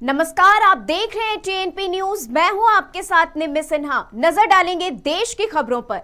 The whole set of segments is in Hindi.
नमस्कार, आप देख रहे हैं टीएनपी न्यूज। मैं हूं आपके साथ निम्मी सिन्हा। नजर डालेंगे देश की खबरों पर।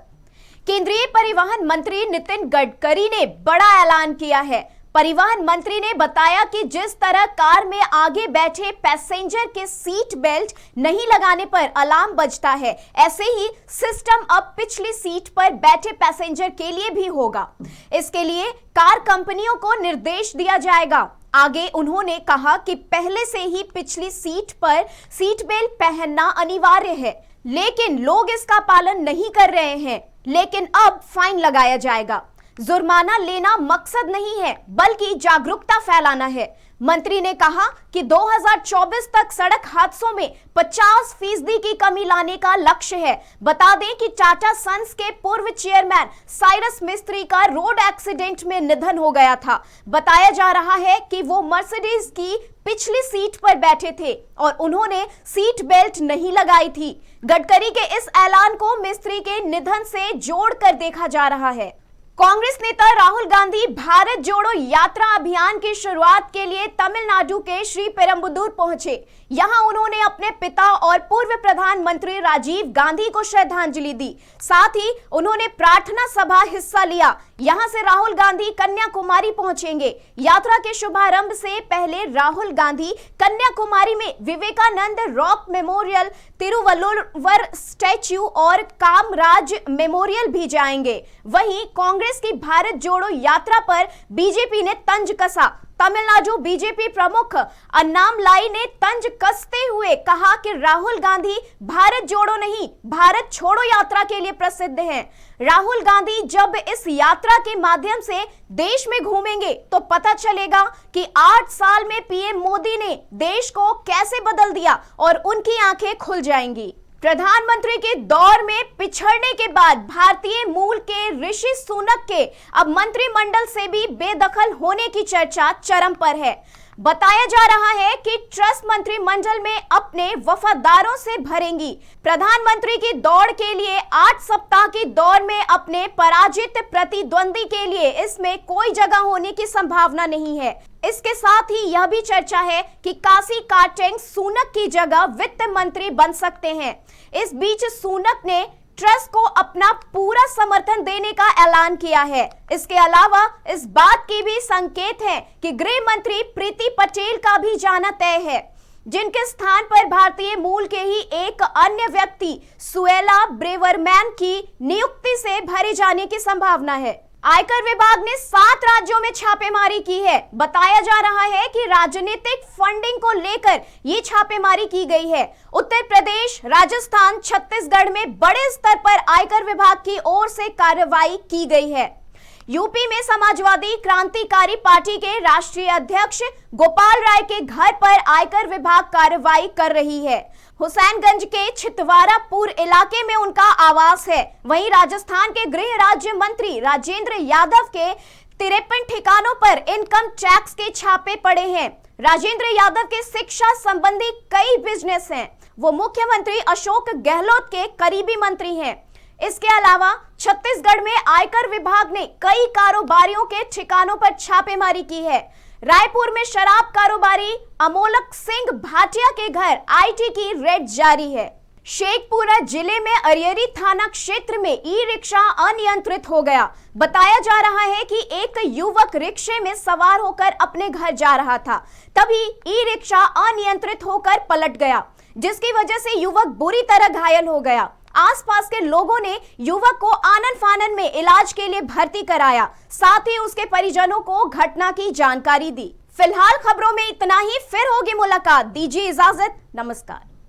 केंद्रीय परिवहन मंत्री नितिन गडकरी ने बड़ा ऐलान किया है। परिवहन मंत्री ने बताया कि जिस तरह कार में आगे बैठे पैसेंजर के सीट बेल्ट नहीं लगाने पर अलार्म बजता है, ऐसे ही सिस्टम अब पिछली सीट पर बैठे पैसेंजर के लिए भी होगा। इसके लिए कार कंपनियों को निर्देश दिया जाएगा। आगे उन्होंने कहा कि पहले से ही पिछली सीट पर सीट बेल्ट पहनना अनिवार्य है, लेकिन लोग इसका पालन नहीं कर रहे हैं। लेकिन अब फाइन लगाया जाएगा। जुर्माना लेना मकसद नहीं है, बल्कि जागरूकता फैलाना है। मंत्री ने कहा कि 2024 तक सड़क हादसों में 50% की कमी लाने का लक्ष्य है। बता दें कि टाटा सन्स के पूर्व चेयरमैन साइरस मिस्त्री का रोड एक्सीडेंट में निधन हो गया था। बताया जा रहा है कि वो मर्सिडीज की पिछली सीट पर बैठे थे और उन्होंने सीट बेल्ट नहीं लगाई थी। गडकरी के इस ऐलान को मिस्त्री के निधन से जोड़कर देखा जा रहा है। कांग्रेस नेता राहुल गांधी भारत जोड़ो यात्रा अभियान की शुरुआत के लिए तमिलनाडु के श्री पेरम्बदूर पहुंचे। यहां उन्होंने अपने पिता और पूर्व प्रधानमंत्री राजीव गांधी को श्रद्धांजलि दी। साथ ही उन्होंने प्रार्थना सभा हिस्सा लिया। यहां से राहुल गांधी कन्याकुमारी पहुंचेंगे। यात्रा के शुभारंभ से पहले राहुल गांधी कन्याकुमारी में Vivekananda rock memorial, Thiruvalluvar statue और कामराज मेमोरियल भी जाएंगे। वहीं कांग्रेस की भारत जोड़ो यात्रा पर बीजेपी ने तंज कसा। तमिलनाडु बीजेपी प्रमुख अन्नामलाई ने तंज कसते हुए कहा कि राहुल गांधी भारत जोड़ो नहीं, भारत छोड़ो यात्रा के लिए प्रसिद्ध हैं। राहुल गांधी जब इस यात्रा के माध्यम से देश में घूमेंगे तो पता चलेगा कि 8 साल में पीएम मोदी ने देश को कैसे बदल दिया और उनकी आंखें खुल जाएंगी। प्रधानमंत्री के दौर में पिछड़ने के बाद भारतीय मूल के ऋषि सुनक के अब मंत्रिमंडल से भी बेदखल होने की चर्चा चरम पर है। बताया जा रहा है कि ट्रस्ट मंत्रिमंडल में अपने वफादारों से भरेंगी। प्रधानमंत्री की दौड़ के लिए 8 सप्ताह की दौड़ में अपने पराजित प्रतिद्वंदी के लिए इसमें कोई जगह होने की संभावना नहीं है। इसके साथ ही यह भी चर्चा है कि काशी कार्टेंग सुनक की जगह वित्त मंत्री बन सकते हैं। इस बीच सुनक ने ट्रस्ट को अपना पूरा समर्थन देने का ऐलान किया है। इसके अलावा इस बात की भी संकेत है कि गृह मंत्री प्रीति पटेल का भी जाना तय है, जिनके स्थान पर भारतीय मूल के ही एक अन्य व्यक्ति सुएला ब्रेवरमैन की नियुक्ति से भरे जाने की संभावना है। आयकर विभाग ने 7 राज्यों में छापेमारी की है। बताया जा रहा है कि राजनीतिक फंडिंग को लेकर ये छापेमारी की गई है। उत्तर प्रदेश, राजस्थान, छत्तीसगढ़ में बड़े स्तर पर आयकर विभाग की ओर से कार्रवाई की गई है। यूपी में समाजवादी क्रांतिकारी पार्टी के राष्ट्रीय अध्यक्ष गोपाल राय के घर पर आयकर विभाग कार्रवाई कर रही है। हुसैनगंज के छितवारापुर इलाके में उनका आवास है। वहीं राजस्थान के गृह राज्य मंत्री राजेंद्र यादव के 53 ठिकानों पर इनकम टैक्स के छापे पड़े हैं। राजेंद्र यादव के शिक्षा संबंधी कई बिजनेस हैं। वो मुख्यमंत्री अशोक गहलोत के करीबी मंत्री हैं। इसके अलावा छत्तीसगढ़ में आयकर विभाग ने कई कारोबारियों के ठिकानों पर छापेमारी की है। रायपुर में शराब कारोबारी अमोलक सिंह भाटिया के घर आईटी की रेड जारी है। शेखपुरा जिले में अरियरी थाना क्षेत्र में ई रिक्शा अनियंत्रित हो गया। बताया जा रहा है कि एक युवक रिक्शे में सवार होकर अपने घर जा रहा था, तभी ई रिक्शा अनियंत्रित होकर पलट गया, जिसकी वजह से युवक बुरी तरह घायल हो गया। आसपास के लोगों ने युवक को आनन फानन में इलाज के लिए भर्ती कराया। साथ ही उसके परिजनों को घटना की जानकारी दी। फिलहाल खबरों में इतना ही। फिर होगी मुलाकात। दीजिए इजाजत। नमस्कार।